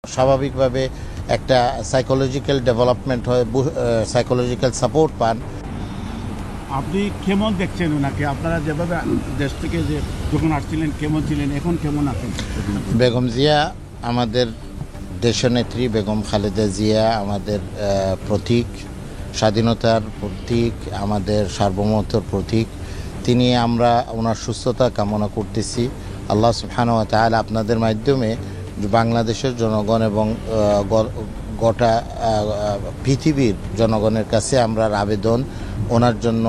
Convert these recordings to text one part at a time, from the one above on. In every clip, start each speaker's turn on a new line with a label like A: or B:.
A: স্বাভাবিকভাবে একটা psychological development হয়, সাইকোলজিক্যাল সাপোর্ট পান।
B: আপনি কেমন দেখছেন ওনাকে? আপনারা যেভাবে দেশ থেকে যে যখন আসছিলেন কেমন ছিলেন, এখন কেমন আছেন?
A: বেগম জিয়া আমাদের দেশনেত্রী, বেগম খালেদা জিয়া আমাদের প্রতীক, স্বাধীনতার প্রতীক, আমাদের সার্বভৌমত্বর প্রতীক। আমরা ওনার সুস্থতা কামনা করতেছি। আল্লাহ সুবহানাহু ওয়া তাআলা আপনাদের মাধ্যমে বাংলাদেশের জনগণ এবং গোটা পৃথিবীর জনগণের কাছে আমরা আবেদন, ওনার জন্য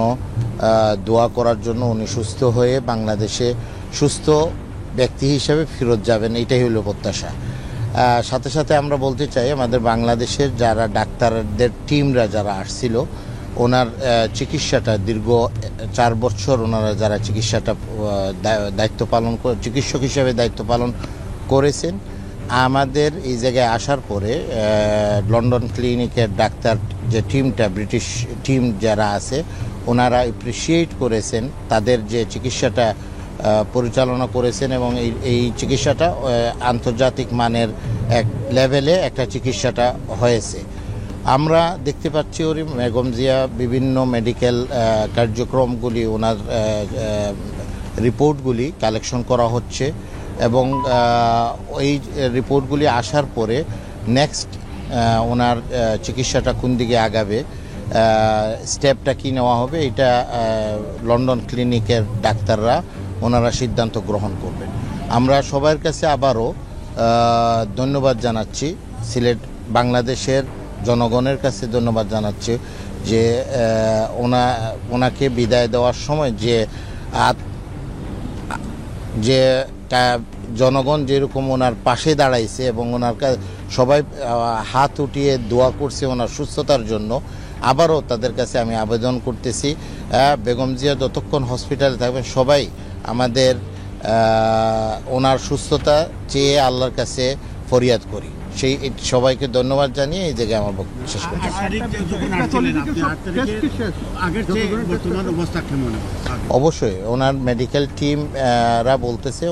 A: দোয়া করার জন্য, উনি সুস্থ হয়ে বাংলাদেশে সুস্থ ব্যক্তি হিসেবে ফেরত যাবেন, এটাই হলো প্রত্যাশা। সাথে সাথে আমরা বলতে চাই, আমাদের বাংলাদেশের যারা ডাক্তারদের টিমরা যারা আসছিল, ওনার চিকিৎসাটা দীর্ঘ 4 বছর ওনারা যারা চিকিৎসাটা দায়িত্ব পালন করে, চিকিৎসক হিসেবে দায়িত্ব পালন করেছেন, আমাদের এই জায়গায় আসার পরে লন্ডন ক্লিনিকের ডাক্তার যে টিমটা, ব্রিটিশ টিম যারা আছে, ওনারা অ্যাপ্রিসিয়েট করেছেন তাদের যে চিকিৎসাটা পরিচালনা করেছেন, এবং এই চিকিৎসাটা আন্তর্জাতিক মানের এক লেভেলে একটা চিকিৎসাটা হয়েছে। আমরা দেখতে পাচ্ছি বেগম জিয়া বিভিন্ন মেডিকেল কার্যক্রমগুলি, ওনার রিপোর্টগুলি কালেকশন করা হচ্ছে, এবং এই রিপোর্টগুলি আসার পরে নেক্সট ওনার চিকিৎসাটা কোন দিকে আগাবে, স্টেপটা কি নেওয়া হবে, এটা লন্ডন ক্লিনিকের ডাক্তাররা ওনারা সিদ্ধান্ত গ্রহণ করবেন। আমরা সবার কাছে আবারও ধন্যবাদ জানাচ্ছি, বাংলাদেশের জনগণের কাছে ধন্যবাদ জানাচ্ছি যে ওনাকে বিদায় দেওয়ার সময় যে জনগণ যেরকম ওনার পাশে দাঁড়াইছে এবং ওনার সবাই হাত উঠিয়ে দোয়া করছে ওনার সুস্থতার জন্য। আবারও তাদের কাছে আমি আবেদন করতেছি, বেগম জিয়া যতক্ষণ হসপিটালে থাকবেন সবাই আমাদের ওনার সুস্থতা চেয়ে আল্লাহর কাছে ফরিয়াদ করি। সেই সবাইকে ধন্যবাদ জানিয়ে এই জায়গায় আমার বক্তব্য শেষ করছি। অবশ্যই ওনার মেডিকেল টিমরা বলতেছে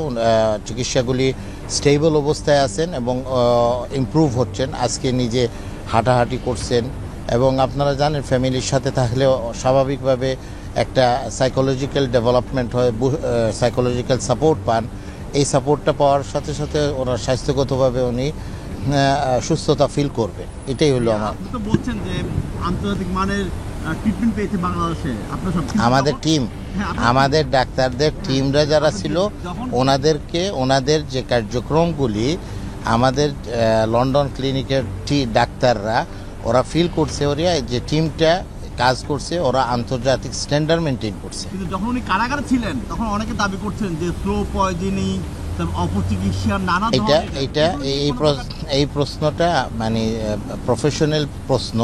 A: চিকিৎসাগুলি স্টেবল অবস্থায় আছেন এবং ইমপ্রুভ হচ্ছেন। আজকে নিজে হাঁটাহাঁটি করছেন, এবং আপনারা জানেন ফ্যামিলির সাথে থাকলে স্বাভাবিকভাবে একটা সাইকোলজিক্যাল ডেভেলপমেন্ট হয়, সাইকোলজিক্যাল সাপোর্ট পান। এই সাপোর্টটা পাওয়ার সাথে সাথে ওনার স্বাস্থ্যগতভাবে উনি সুস্থতা ফিল করবে, এটাই হলো আমার।
C: আপনি তো বলছেন যে আন্তর্জাতিক মানের ট্রিটমেন্ট পেয়েছে বাংলাদেশে, আপনার সব
A: আমাদের টিম, আমাদের ডাক্তারদের টিমরা যারা ছিল, ওনাদের যে কার্যক্রমগুলি আমাদের লন্ডন ক্লিনিকের ডাক্তাররা ওরা ফিল করছে, ওরা যে টিমটা কাজ করছে, ওরা আন্তর্জাতিক স্ট্যান্ডার্ড মেনটেন করছে।
C: কিন্তু যখন উনি কারাগারে ছিলেন তখন অনেকে দাবি করছেন যে স্লো পয়জনিং, অপচিকিৎসা, নানা
A: এই প্রশ্নটা মানে প্রফেশনাল প্রশ্ন।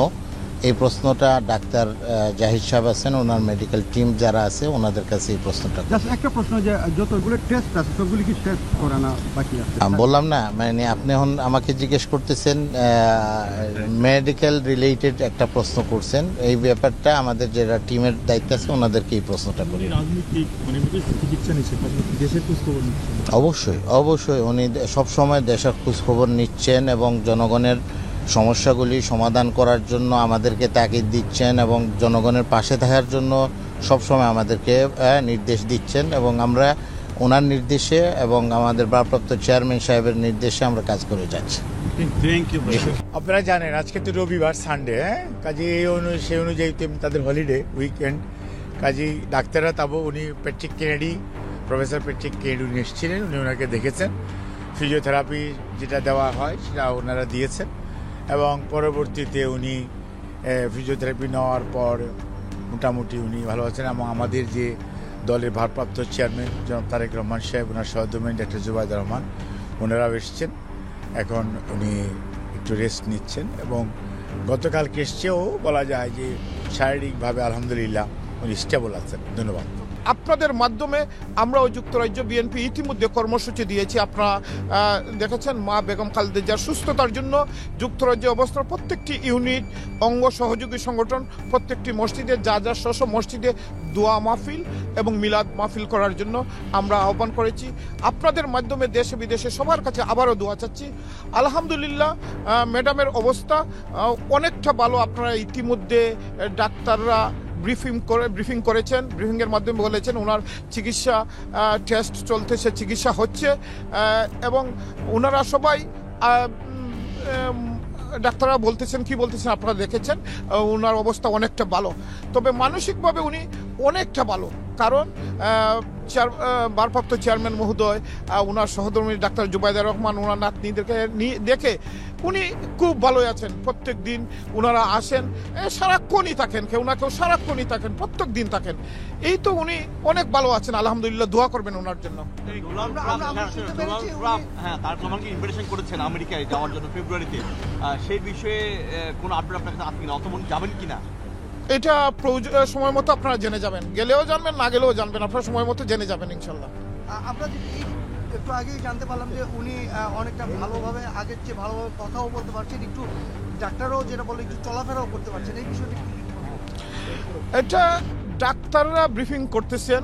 A: এই প্রশ্নটা ডাক্তার জাহিদ সাহেব আছেন, ওনার মেডিকেল টিম যারা আছে ওনাদের কাছে এই প্রশ্নটা।
B: একটা প্রশ্ন, যে যতগুলো টেস্ট আছে সবগুলো কি টেস্ট করানো বাকি আছে?
A: আমি বললাম না, মানে আপনি এখন আমাকে জিজ্ঞেস করতেছেন, মেডিকেল রিলেটেড একটা প্রশ্ন করছেন। এই ব্যাপারটা আমাদের যারা টিমের দায়িত্ব আছে ওনাদেরকে এই প্রশ্নটা করি। অবশ্যই উনি সবসময় দেশের খোঁজখবর নিচ্ছেন এবং জনগণের সমস্যাগুলি সমাধান করার জন্য আমাদেরকে তাগিদ দিচ্ছেন, এবং জনগণের পাশে থাকার জন্য সবসময় আমাদেরকে নির্দেশ দিচ্ছেন, এবং আমরা ওনার নির্দেশে এবং আমাদের ভারপ্রাপ্ত চেয়ারম্যান সাহেবের নির্দেশে আমরা কাজ করে যাচ্ছি।
D: আপনারা জানেন আজকে তো রবিবার, সানডে, কাজে সেই অনুযায়ী তাদের হলিডে উইকেন্ড, কাজেই ডাক্তাররা উনি প্রফেসর প্যাট্রিক কেনেডি উনি এসেছিলেন, উনি ওনাকে দেখেছেন, ফিজিওথেরাপি যেটা দেওয়া হয় সেটা ওনারা দিয়েছেন, এবং পরবর্তীতে উনি ফিজিওথেরাপি নেওয়ার পর মোটামুটি উনি ভালো আছেন। এবং আমাদের যে দলের ভারপ্রাপ্ত চেয়ারম্যান জনাব তারেক রহমান সাহেব, ওনার সহধর্মিণী ডক্টর জুবাইদুর রহমান, ওনারাও এসছেন। এখন উনি একটু রেস্ট নিচ্ছেন, এবং গতকালকে এসছেও বলা যায় যে শারীরিকভাবে আলহামদুলিল্লাহ উনি স্টেবল আছেন। ধন্যবাদ।
E: আপনাদের মাধ্যমে আমরাও যুক্তরাজ্য বিএনপি ইতিমধ্যে কর্মসূচি দিয়েছি। আপনারা দেখেছেন মা বেগম খালেদা জিয়ার সুস্থতার জন্য যুক্তরাজ্যে অবস্থান প্রত্যেকটি ইউনিট, অঙ্গ সহযোগী সংগঠন, প্রত্যেকটি মসজিদে যা স্ব মসজিদে দোয়া মাহফিল এবং মিলাদ মাহফিল করার জন্য আমরা আহ্বান করেছি। আপনাদের মাধ্যমে দেশে বিদেশে সবার কাছে আবারও দোয়া চাচ্ছি। আলহামদুলিল্লাহ ম্যাডামের অবস্থা অনেকটা ভালো। আপনারা ইতিমধ্যে ডাক্তাররা ব্রিফিং করেছেন, ব্রিফিংয়ের মাধ্যমে বলেছেন ওনার চিকিৎসা টেস্ট চলতেছে, চিকিৎসা হচ্ছে এবং ওনারা সবাই ডাক্তাররা বলতেছেন কি বলতেছেন আপনারা দেখেছেন, ওনার অবস্থা অনেকটা ভালো। তবে মানসিকভাবে উনি অনেকটা ভালো, কারণ ভারপ্রাপ্ত চেয়ারম্যান মহোদয়, ওনার সহধর্মী ডাক্তার জুবাইদা রহমান ওনার নাতনিদেরকে দেখে উনি খুব ভালো আছেন। প্রত্যেক দিন ওনারা আসেন, সারাক্ষণই থাকেন, কেউ না কেউ সারাক্ষণই থাকেন, প্রত্যেক দিন থাকেন। এই তো উনি অনেক ভালো আছেন, আলহামদুলিল্লাহ, দোয়া করবেন ওনার জন্য।
C: ইনভিটেশন করেছেন আমেরিকায় যাওয়ার জন্য ফেব্রুয়ারিতে, সেই বিষয়ে কোনো আপডেট আপনার কাছে আছে কিনা, অথবা যাবেন কিনা?
E: এটা সময় মতো আপনারা জেনে যাবেন, গেলেও জানবেন, না গেলেও জানবেন, আপনারা সময় মতো জেনে যাবেন ইনশাল্লাহ।
F: আমরা একটু আগেই জানতে পারলাম যে উনি অনেকটা ভালোভাবে, আগের চেয়ে ভালোভাবে কথাও বলতে পারছেন, একটু ডাক্তারও যেটা বলে একটু চলাফেরাও করতে পারছেন, এই বিষয়টি
E: এটা ডাক্তাররা ব্রিফিং করতেছেন,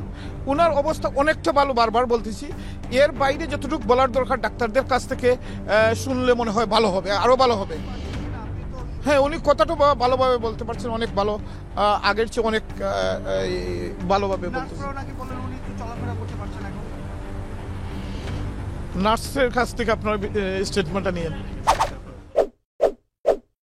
E: ওনার অবস্থা অনেকটা ভালো, বারবার বলতেছি। এর বাইরে যতটুকু বলার দরকার ডাক্তারদের কাছ থেকে শুনলে মনে হয় ভালো হবে, আরও ভালো হবে। হ্যাঁ, উনি কথাটা ভালোভাবে বলতে পারছেন, অনেক ভালো, আগের চেয়ে অনেক ভালোভাবে বলতেছেন। নার্সের কাছ থেকে আপনার স্টেটমেন্টটা নিয়ে